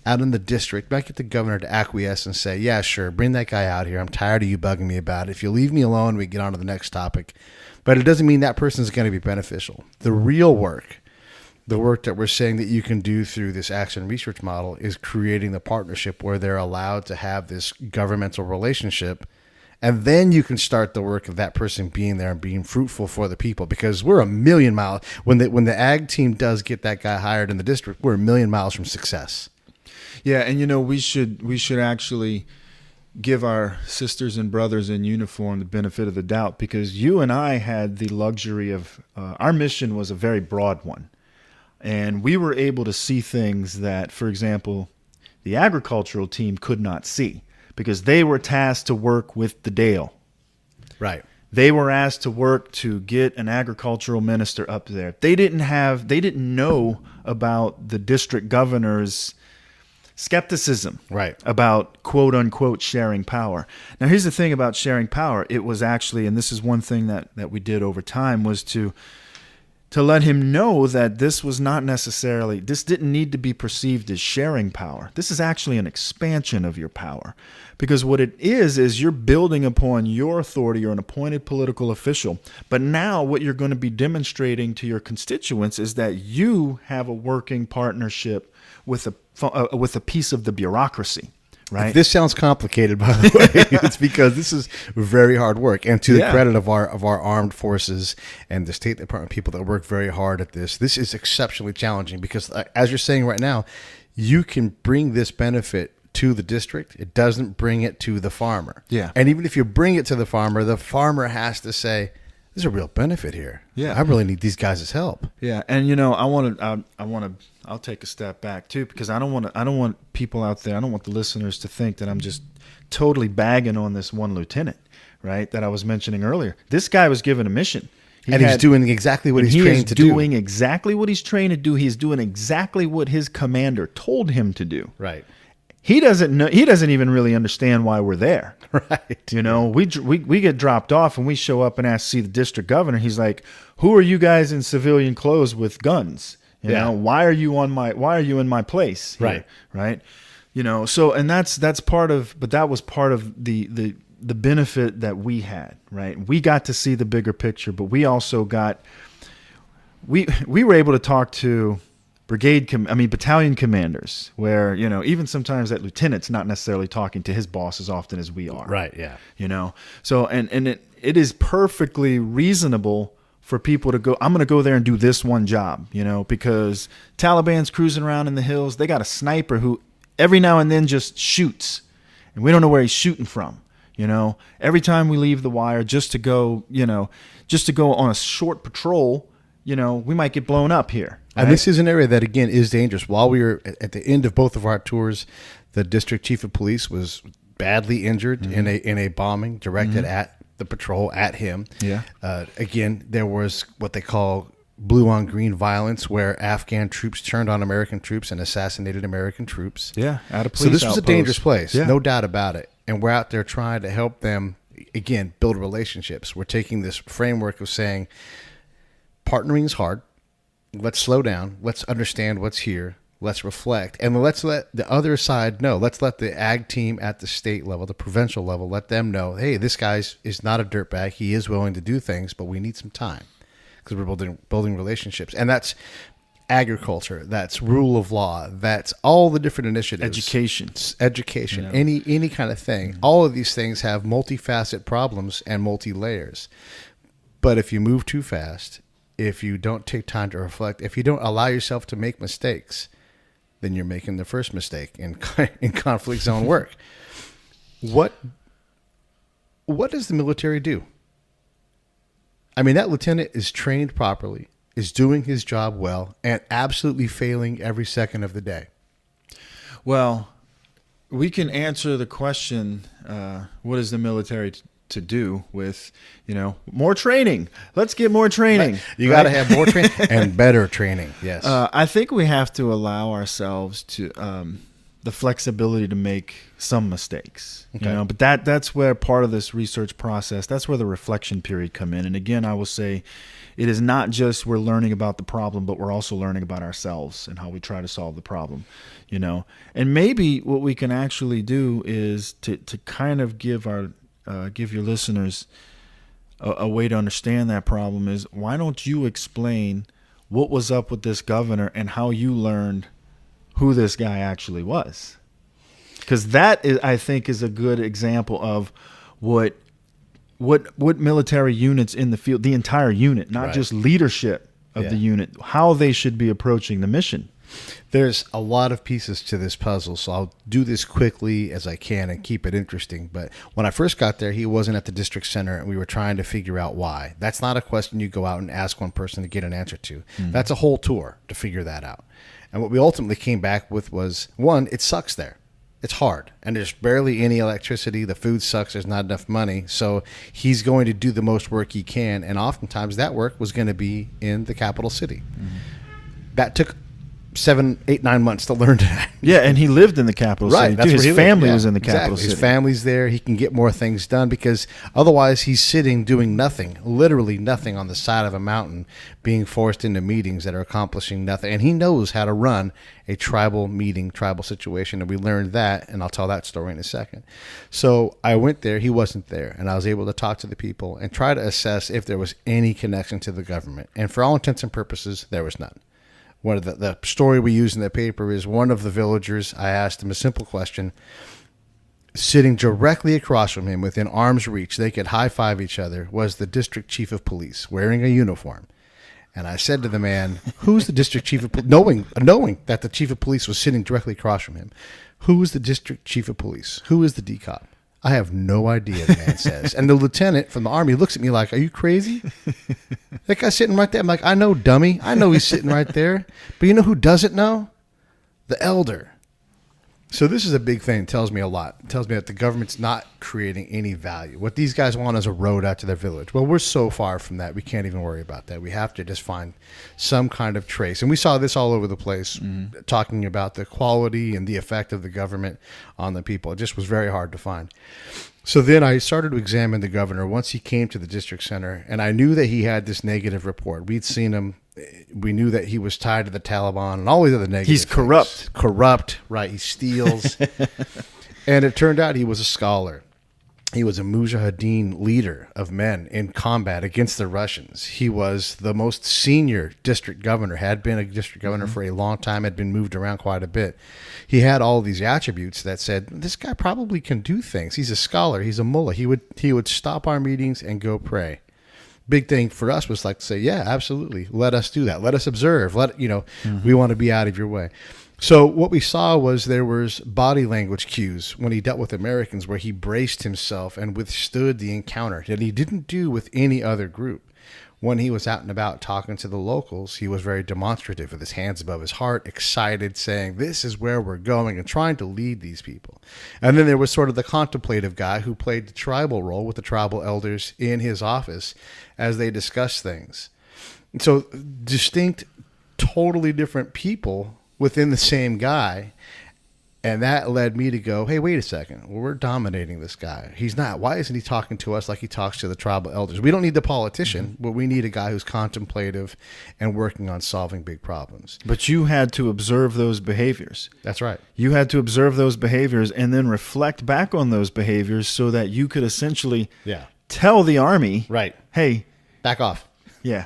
out in the district, might get the governor to acquiesce and say, yeah, sure, bring that guy out here. I'm tired of you bugging me about it. If you leave me alone, we get on to the next topic. But it doesn't mean that person is going to be beneficial. The real work, the work that we're saying that you can do through this action research model is creating the partnership where they're allowed to have this governmental relationship. And then you can start the work of that person being there and being fruitful for the people, because we're a million miles. When the ag team does get that guy hired in the district, we're a million miles from success. Yeah, and we should actually give our sisters and brothers in uniform the benefit of the doubt, because you and I had the luxury of our mission was a very broad one, and we were able to see things that, for example, the agricultural team could not see, because they were tasked to work with the Dale. Right. They were asked to work to get an agricultural minister up there. They didn't know about the district governor's skepticism, right, about quote unquote sharing power. Now, here's the thing about sharing power. It was actually, and this is one thing that we did over time, was to let him know that this didn't need to be perceived as sharing power. This is actually an expansion of your power. Because what it is you're building upon your authority. You're an appointed political official. But now what you're going to be demonstrating to your constituents is that you have a working partnership with a piece of the bureaucracy. Right. If this sounds complicated, by the way, it's because this is very hard work. And to the credit of our armed forces and the State Department people that work very hard at this is exceptionally challenging, because as you're saying right now, you can bring this benefit to the district. It doesn't bring it to the farmer. Yeah. And even if you bring it to the farmer has to say, there's a real benefit here. Yeah. I really need these guys' help. Yeah. And I want to I'll take a step back too, because I don't want people out there, I don't want the listeners to think that I'm just totally bagging on this one lieutenant, right? That I was mentioning earlier. This guy was given a mission. He's doing exactly what he's trained to do. He is doing exactly what he's trained to do. He's doing exactly what his commander told him to do. Right. He doesn't know. He doesn't even really understand why we're there. Right. You know, we get dropped off and we show up and ask to see the district governor. He's like, "Who are you guys in civilian clothes with guns? You know, why are you in my place here?" Right. Right. You know, so, and that's part of, but that was part of the benefit that we had, right? We got to see the bigger picture, but we also we were able to talk to battalion commanders, where, you know, even sometimes that lieutenant's not necessarily talking to his boss as often as we are. Right. Yeah. You know, so, and it is perfectly reasonable for people to go, I'm going to go there and do this one job, you know, because Taliban's cruising around in the hills. They got a sniper who every now and then just shoots, and we don't know where he's shooting from. You know, every time we leave the wire just to go on a short patrol, you know, we might get blown up here. Right? And this is an area that, again, is dangerous. While we were at the end of both of our tours, the district chief of police was badly injured in a bombing directed at the patrol, at him. Yeah. Again, there was what they call blue on green violence, where Afghan troops turned on American troops and assassinated American troops. Yeah. At a police So this was a outpost. dangerous place, Yeah. no doubt about it. And we're out there trying to help them, again, build relationships. We're taking this framework of saying partnering is hard. Let's slow down. Let's understand what's here. Let's reflect. And let's let the other side know. Let's let the ag team at the state level, the provincial level, let them know, hey, this guy is not a dirtbag. He is willing to do things, but we need some time, because we're building relationships. And that's agriculture, that's rule of law, that's all the different initiatives. Education, You know? any kind of thing. All of these things have multifaceted problems and multi-layers. But if you move too fast, if you don't take time to reflect, if you don't allow yourself to make mistakes, then you're making the first mistake in conflict zone work. What does the military do? I mean, that lieutenant is trained properly, is doing his job well, and absolutely failing every second of the day. Well, we can answer the question, what is the military to do with, you know, more training? Let's get more training. Right. You got to have more training and better training. Yes. I think we have to allow ourselves to the flexibility to make some mistakes. Okay. You know, but that's where part of this research process, that's where the reflection period come in. And again, I will say, it is not just we're learning about the problem, but we're also learning about ourselves and how we try to solve the problem, you know. And maybe what we can actually do is to kind of give your listeners a way to understand that problem is, why don't you explain what was up with this governor and how you learned who this guy actually was? Because that is, I think, is a good example of what military units in the field, the entire unit, not Right. just leadership of the unit, how they should be approaching the mission. There's a lot of pieces to this puzzle, so I'll do this quickly as I can and keep it interesting. But when I first got there, he wasn't at the district center, and we were trying to figure out why. That's not a question you go out and ask one person to get an answer to. Mm-hmm. That's a whole tour to figure that out. And what we ultimately came back with was, one, it sucks there. It's hard, and there's barely any electricity. The food sucks. There's not enough money. So he's going to do the most work he can, and oftentimes that work was going to be in the capital city. Mm-hmm. That took 7, 8, 9 months to learn that. Yeah, and he lived in the capital city. That's Too. where His family was in the capital city. His family's there. He can get more things done, because otherwise he's sitting doing nothing, literally nothing, on the side of a mountain, being forced into meetings that are accomplishing nothing. And he knows how to run a tribal meeting, tribal situation, and we learned that, and I'll tell that story in a second. So I went there. He wasn't there, and I was able to talk to the people and try to assess if there was any connection to the government. And for all intents and purposes, there was none. One of the story we use in the paper is one of the villagers, I asked him a simple question. Sitting directly across from him, within arm's reach, they could high-five each other, was the district chief of police, wearing a uniform. And I said to the man, who's the district chief of police? Knowing that the chief of police was sitting directly across from him. Who is the district chief of police? Who is the DCOP? I have no idea, the man says. And the lieutenant from the Army looks at me like, are you crazy? That guy's sitting right there. I'm like, I know, dummy. I know he's sitting right there. But you know who doesn't know? The elder. So this is a big thing. It tells me a lot. It tells me that the government's not creating any value. What these guys want is a road out to their village. Well, we're so far from that. We can't even worry about that. We have to just find some kind of trace. And we saw this all over the place, talking about the quality and the effect of the government on the people. It just was very hard to find. So then I started to examine the governor once he came to the district center, and I knew that he had this negative report. We'd seen him. We knew that he was tied to the Taliban and all these other negative He's corrupt. things. Corrupt, right. He steals. And it turned out he was a scholar. He was a mujahideen leader of men in combat against the Russians. He was the most senior district governor, had been a district governor for a long time, had been moved around quite a bit. He had all these attributes that said, this guy probably can do things. He's a scholar. He's a mullah. He would stop our meetings and go pray. Big thing for us was like to say, yeah, absolutely. Let us do that. Let us observe. We want to be out of your way. So what we saw was there was body language cues when he dealt with Americans where he braced himself and withstood the encounter that he didn't do with any other group. When he was out and about talking to the locals, he was very demonstrative with his hands above his heart, excited, saying, this is where we're going, and trying to lead these people. And then there was sort of the contemplative guy who played the tribal role with the tribal elders in his office as they discussed things. So distinct, totally different people within the same guy. And that led me to go, hey, wait a second. Well, we're dominating this guy. He's not. Why isn't he talking to us like he talks to the tribal elders? We don't need the politician, but we need a guy who's contemplative and working on solving big problems. But you had to observe those behaviors. That's right. You had to observe those behaviors and then reflect back on those behaviors so that you could essentially tell the Army, right, hey, back off. Yeah.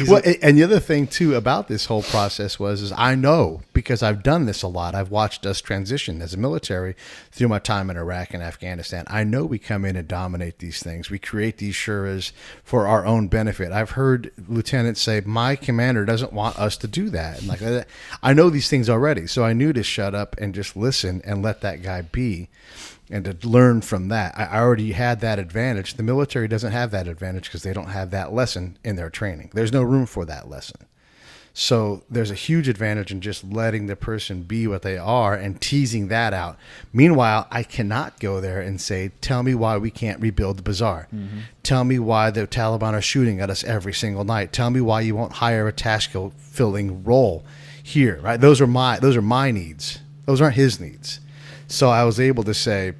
Well, and the other thing, too, about this whole process is I know, because I've done this a lot, I've watched us transition as a military through my time in Iraq and Afghanistan. I know we come in and dominate these things. We create these shuras for our own benefit. I've heard lieutenants say, my commander doesn't want us to do that. And like, I know these things already, so I knew to shut up and just listen and let that guy be. And to learn from that. I already had that advantage. The military doesn't have that advantage because they don't have that lesson in their training. There's no room for that lesson. So there's a huge advantage in just letting the person be what they are and teasing that out. Meanwhile, I cannot go there and say, tell me why we can't rebuild the bazaar. Mm-hmm. Tell me why the Taliban are shooting at us every single night. Tell me why you won't hire a task-filling role here. Right? Those are my needs. Those aren't his needs. So I was able to say,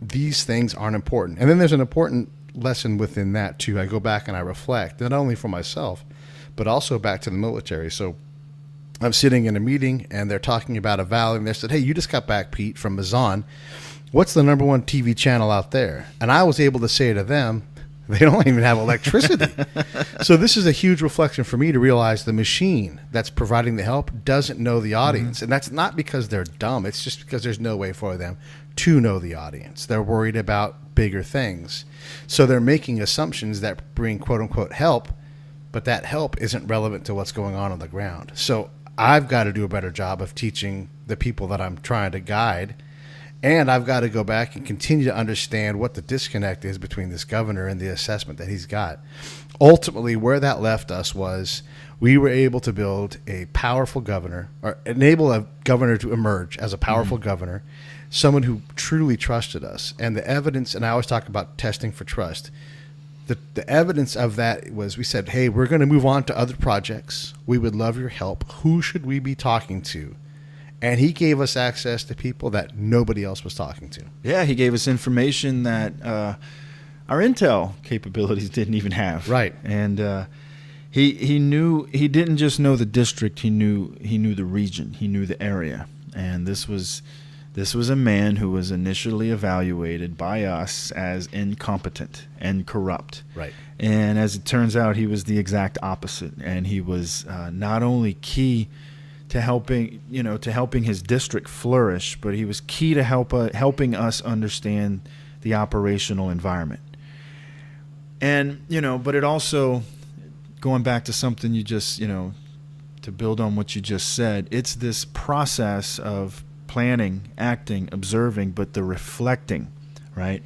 these things aren't important. And then there's an important lesson within that, too. I go back and I reflect, not only for myself, but also back to the military. So I'm sitting in a meeting, and they're talking about a valley, and they said, hey, you just got back, Pete, from Mazan. What's the number one TV channel out there? And I was able to say to them, they don't even have electricity. So this is a huge reflection for me to realize the machine that's providing the help doesn't know the audience. Mm-hmm. And that's not because they're dumb. It's just because there's no way for them to know the audience. They're worried about bigger things. So they're making assumptions that bring quote-unquote help, but that help isn't relevant to what's going on the ground. So I've got to do a better job of teaching the people that I'm trying to guide. And I've got to go back and continue to understand what the disconnect is between this governor and the assessment that he's got. Ultimately, where that left us was we were able to build a powerful governor, or enable a governor to emerge as a powerful governor, someone who truly trusted us. And the evidence, and I always talk about testing for trust, the evidence of that was we said, hey, we're going to move on to other projects. We would love your help. Who should we be talking to? And he gave us access to people that nobody else was talking to. Yeah, he gave us information that our intel capabilities didn't even have. Right. And he knew, he didn't just know the district, he knew the region, he knew the area. And this was a man who was initially evaluated by us as incompetent and corrupt. Right. And as it turns out, he was the exact opposite. And he was not only key to helping his district flourish, but he was key to helping us understand the operational environment. And but it also, going back to something you just to build on what you just said, it's this process of planning, acting, observing, but the reflecting right?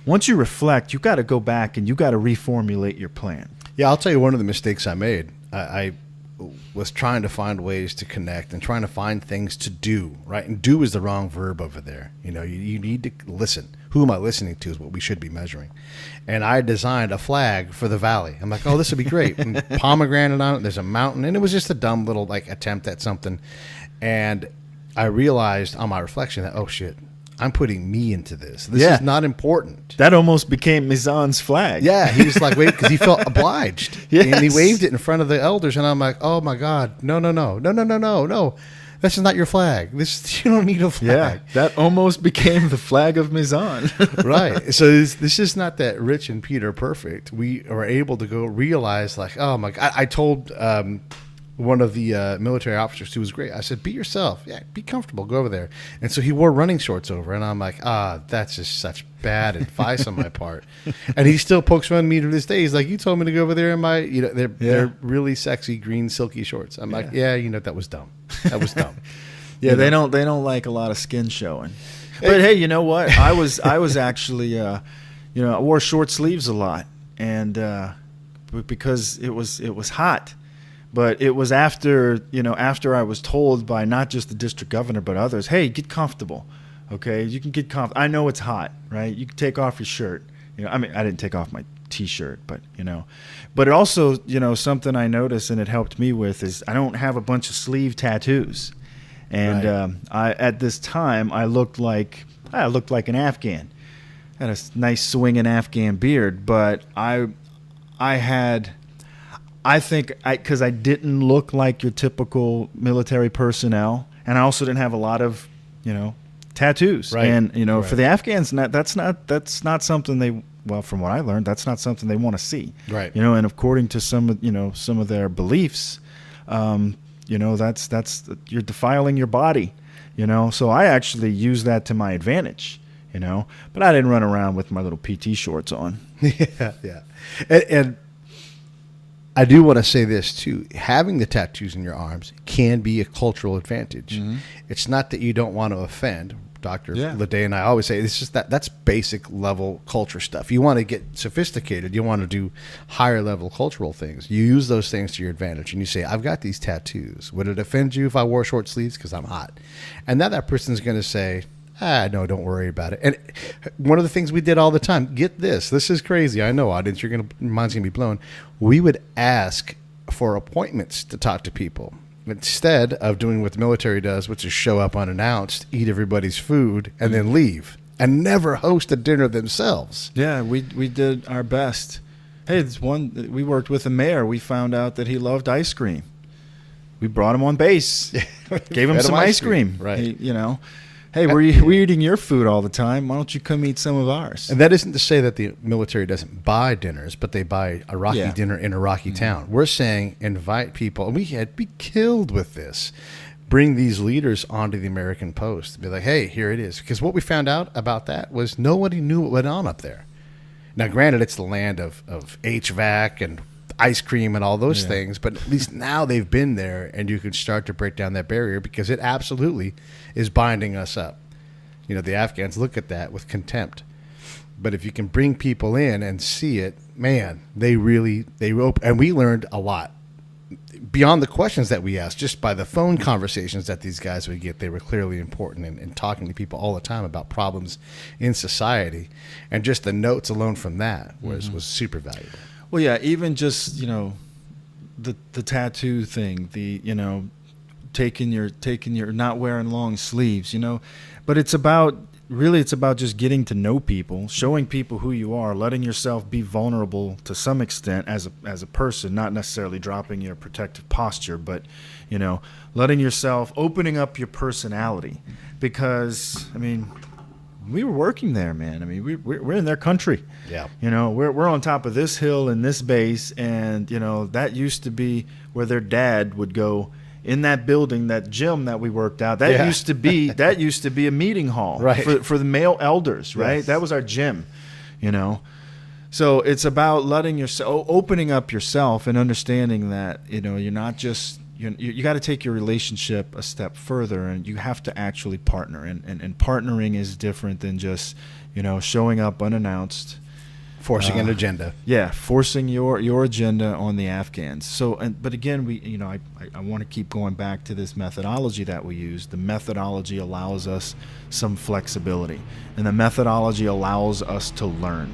Once you reflect, you got to go back and you got to reformulate your plan. Yeah, I'll tell you one of the mistakes I made. I was trying to find ways to connect and trying to find things to do, right? And do is the wrong verb over there. You know, you need to listen. Who am I listening to is what we should be measuring. And I designed a flag for the valley. I'm like, oh, this would be great. And pomegranate on it. There's a mountain. And it was just a dumb little like attempt at something. And I realized on my reflection that, oh, shit, I'm putting me into this. This is not important. That almost became Mizan's flag. Yeah, he was like, wait, because he felt obliged. Yes. And he waved it in front of the elders, and I'm like, oh, my God, no. This is not your flag. You don't need a flag. Yeah, that almost became the flag of Mizan. Right. So this is not that Rich and Pete are perfect. We are able to go realize, like, oh, my God. I told one of the military officers who was great. I said, be yourself. Yeah, be comfortable. Go over there. And so he wore running shorts over. And I'm like, that's just such bad advice on my part. And he still pokes fun at me to this day. He's like, you told me to go over there in my, they're really sexy green silky shorts. I'm like, that was dumb. That was dumb. Yeah, they don't like a lot of skin showing. But hey, you know what? I was actually, I wore short sleeves a lot, and because it was hot. But it was after I was told by not just the district governor but others, hey, get comfortable, okay? You can get comfortable. I know it's hot, right? You can take off your shirt. I mean, I didn't take off my T-shirt, but But it also, something I noticed and it helped me with is I don't have a bunch of sleeve tattoos, and I at this time I looked like an Afghan. I had a nice swinging Afghan beard, but I think because I didn't look like your typical military personnel, and I also didn't have a lot of, tattoos. Right. And for the Afghans, that's not something from what I learned, that's not something they want to see. Right. And according to some of their beliefs, that's you're defiling your body. So I actually use that to my advantage. But I didn't run around with my little PT shorts on. Yeah. And I do want to say this too. Having the tattoos in your arms can be a cultural advantage. Mm-hmm. It's not that you don't want to offend. Dr. Ledet and I always say it's just that's basic level culture stuff. You want to get sophisticated. You want to do higher level cultural things. You use those things to your advantage, and you say, "I've got these tattoos. Would it offend you if I wore short sleeves because I'm hot?" And now that person's going to say, no, don't worry about it. And one of the things we did all the time, get this. This is crazy. I know, audience, your mind's going to be blown. We would ask for appointments to talk to people instead of doing what the military does, which is show up unannounced, eat everybody's food, and then leave and never host a dinner themselves. Yeah, we did our best. Hey, we worked with a mayor. We found out that he loved ice cream. We brought him on base, gave him some ice cream. Right. Hey, we're eating your food all the time. Why don't you come eat some of ours? And that isn't to say that the military doesn't buy dinners, but they buy a Iraqi dinner in a Iraqi town. We're saying invite people, and we had be killed with this. Bring these leaders onto the American Post. Be like, hey, here it is. Because what we found out about that was nobody knew what went on up there. Now, granted, it's the land of HVAC and ice cream and all those things, but at least now they've been there, and you can start to break down that barrier because it absolutely is binding us up. The Afghans look at that with contempt, but if you can bring people in and see it, man, they open. And we learned a lot beyond the questions that we asked, just by the phone conversations that these guys would get. They were clearly important in talking to people all the time about problems in society, and just the notes alone from that was super valuable. Well, yeah, even just the tattoo thing, taking your not wearing long sleeves, but it's about just getting to know people, showing people who you are, letting yourself be vulnerable to some extent as a person, not necessarily dropping your protective posture, but letting yourself opening up your personality, because we were working there, man. We're in their country. Yeah. We're on top of this hill in this base, and that used to be where their dad would go in that building, that gym that we worked out. That used to be a meeting hall for the male elders, right? Yes. That was our gym, So it's about opening up yourself and understanding that you're not just you got to take your relationship a step further, and you have to actually partner. And partnering is different than just, showing up unannounced. Forcing an agenda. Yeah, forcing your agenda on the Afghans. So, but again, I want to keep going back to this methodology that we use. The methodology allows us some flexibility, and the methodology allows us to learn,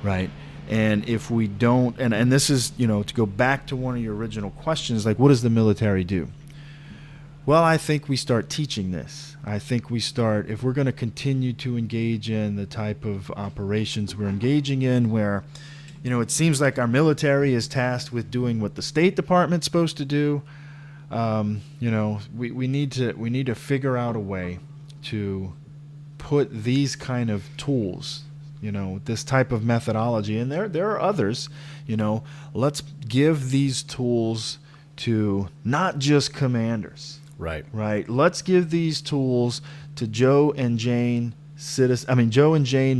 right? And if we don't, and this is, to go back to one of your original questions, like, what does the military do? Well, I think we start teaching this. I think we start, if we're going to continue to engage in the type of operations we're engaging in, where, it seems like our military is tasked with doing what the State Department's supposed to do. We need to figure out a way to put these kind of tools, this type of methodology, and there are others. Let's give these tools to not just commanders. Right. Let's give these tools to Joe and Jane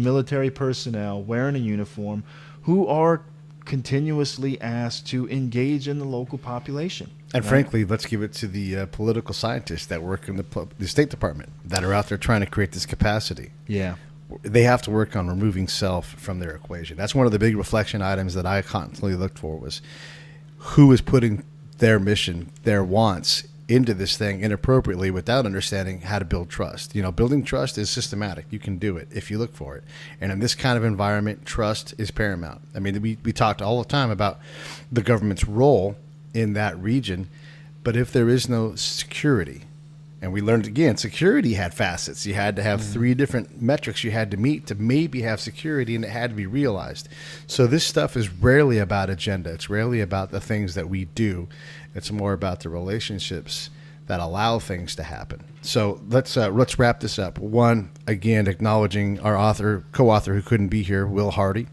military personnel wearing a uniform who are continuously asked to engage in the local population. And frankly, let's give it to the political scientists that work in the State Department that are out there trying to create this capacity. Yeah. They have to work on removing self from their equation. That's one of the big reflection items that I constantly looked for, was who is putting their mission, their wants into this thing inappropriately without understanding how to build trust. Building trust is systematic. You can do it if you look for it. And in this kind of environment, trust is paramount. I mean, we talked all the time about the government's role in that region, but if there is no security, and we learned again, security had facets. You had to have 3 different metrics you had to meet to maybe have security, and it had to be realized. So this stuff is rarely about agenda. It's rarely about the things that we do. It's more about the relationships that allow things to happen. So let's wrap this up. One, again, acknowledging our co-author who couldn't be here, Will Hardy,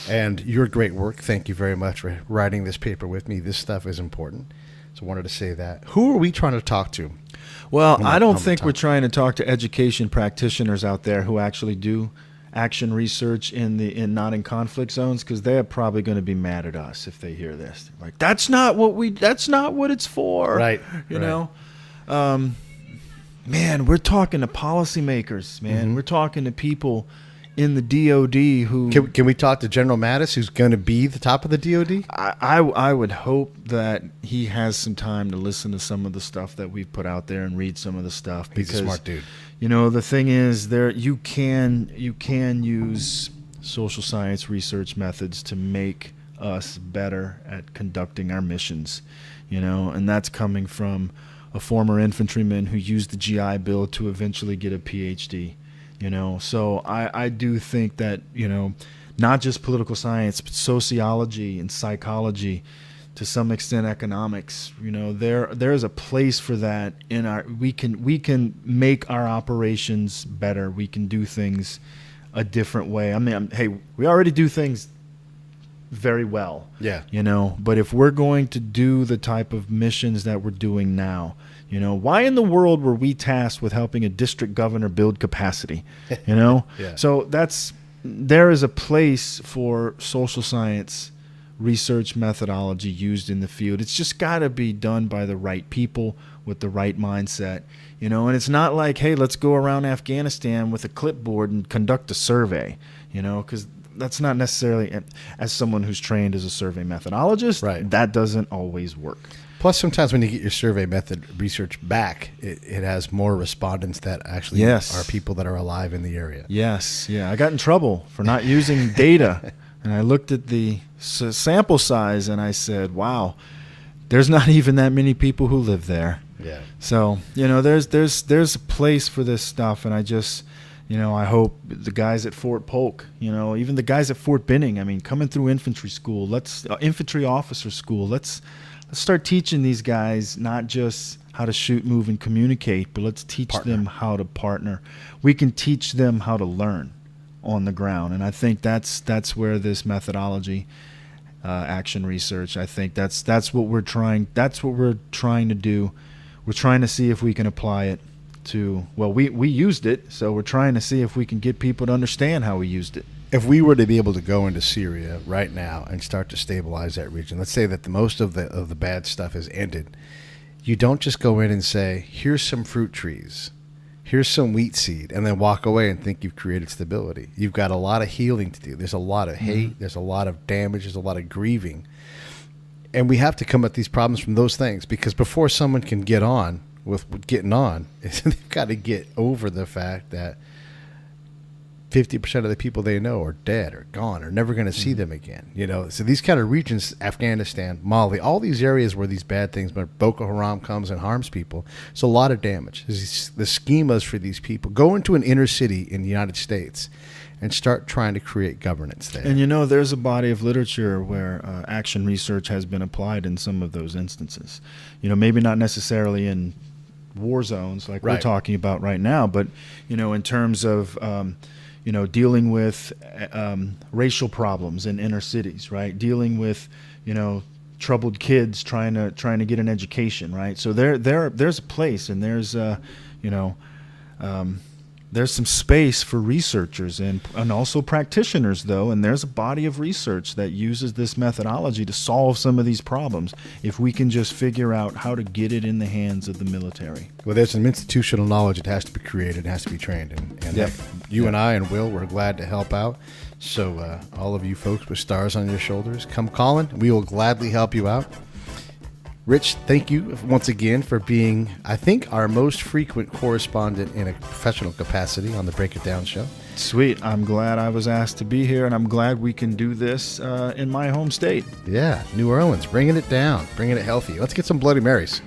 and your great work. Thank you very much for writing this paper with me. This stuff is important. So I wanted to say that. Who are we trying to talk to? Well, I don't think we're trying to talk to education practitioners out there who actually do action research in not in conflict zones, because they're probably going to be mad at us if they hear this. Like, that's not what it's for. Right. Man, we're talking to policymakers, man. We're talking to people in the DOD who... Can we talk to General Mattis, who's going to be the top of the DOD? I would hope that he has some time to listen to some of the stuff that we've put out there and read some of the stuff. He's a smart dude. The thing is, you can use social science research methods to make us better at conducting our missions, and that's coming from a former infantryman who used the GI Bill to eventually get a PhD. So I do think that, not just political science, but sociology and psychology, to some extent economics, there is a place for that we can make our operations better. We can do things a different way. I mean, hey, we already do things very well. Yeah. But if we're going to do the type of missions that we're doing now, why in the world were we tasked with helping a district governor build capacity? Yeah. So there is a place for social science research methodology used in the field. It's just got to be done by the right people with the right mindset, and it's not like, hey, let's go around Afghanistan with a clipboard and conduct a survey, because that's not necessarily, as someone who's trained as a survey methodologist, right, that doesn't always work. Plus, sometimes when you get your survey method research back, it has more respondents that actually are people that are alive in the area. Yes, yeah. I got in trouble for not using data, and I looked at the sample size, and I said, wow, there's not even that many people who live there. Yeah. So, there's a place for this stuff, and I just, I hope the guys at Fort Polk, even the guys at Fort Benning, I mean, coming through infantry school, infantry officer school, let's start teaching these guys not just how to shoot, move, and communicate, but let's teach them how to partner. We can teach them how to learn on the ground, and I think that's where this methodology, action research, I think that's what we're trying. That's what we're trying to do. We're trying to see if we can apply it to. Well, we used it, so we're trying to see if we can get people to understand how we used it. If we were to be able to go into Syria right now and start to stabilize that region, let's say that the most of the bad stuff has ended, you don't just go in and say, here's some fruit trees, here's some wheat seed, and then walk away and think you've created stability. You've got a lot of healing to do. There's a lot of hate. There's a lot of damage. There's a lot of grieving. And we have to come at these problems from those things, because before someone can get on with getting on, they've got to get over the fact that 50% of the people they know are dead or gone or never going to see them again. So these kind of regions, Afghanistan, Mali, all these areas where these bad things, where Boko Haram comes and harms people, it's a lot of damage. The schemas for these people. Go into an inner city in the United States and start trying to create governance there. And there's a body of literature where action research has been applied in some of those instances. Maybe not necessarily in war zones like we're talking about right now, but in terms of dealing with racial problems in inner cities, right? Dealing with troubled kids trying to get an education, right? So there's a place, and there's some space for researchers and also practitioners, though, and there's a body of research that uses this methodology to solve some of these problems if we can just figure out how to get it in the hands of the military. Well, there's some institutional knowledge that has to be created, it has to be trained, and you and I and Will, we're glad to help out. So all of you folks with stars on your shoulders, come calling. We will gladly help you out. Rich, thank you once again for being, I think, our most frequent correspondent in a professional capacity on the Break It Down show. Sweet. I'm glad I was asked to be here, and I'm glad we can do this in my home state. Yeah, New Orleans, bringing it down, bringing it healthy. Let's get some Bloody Marys.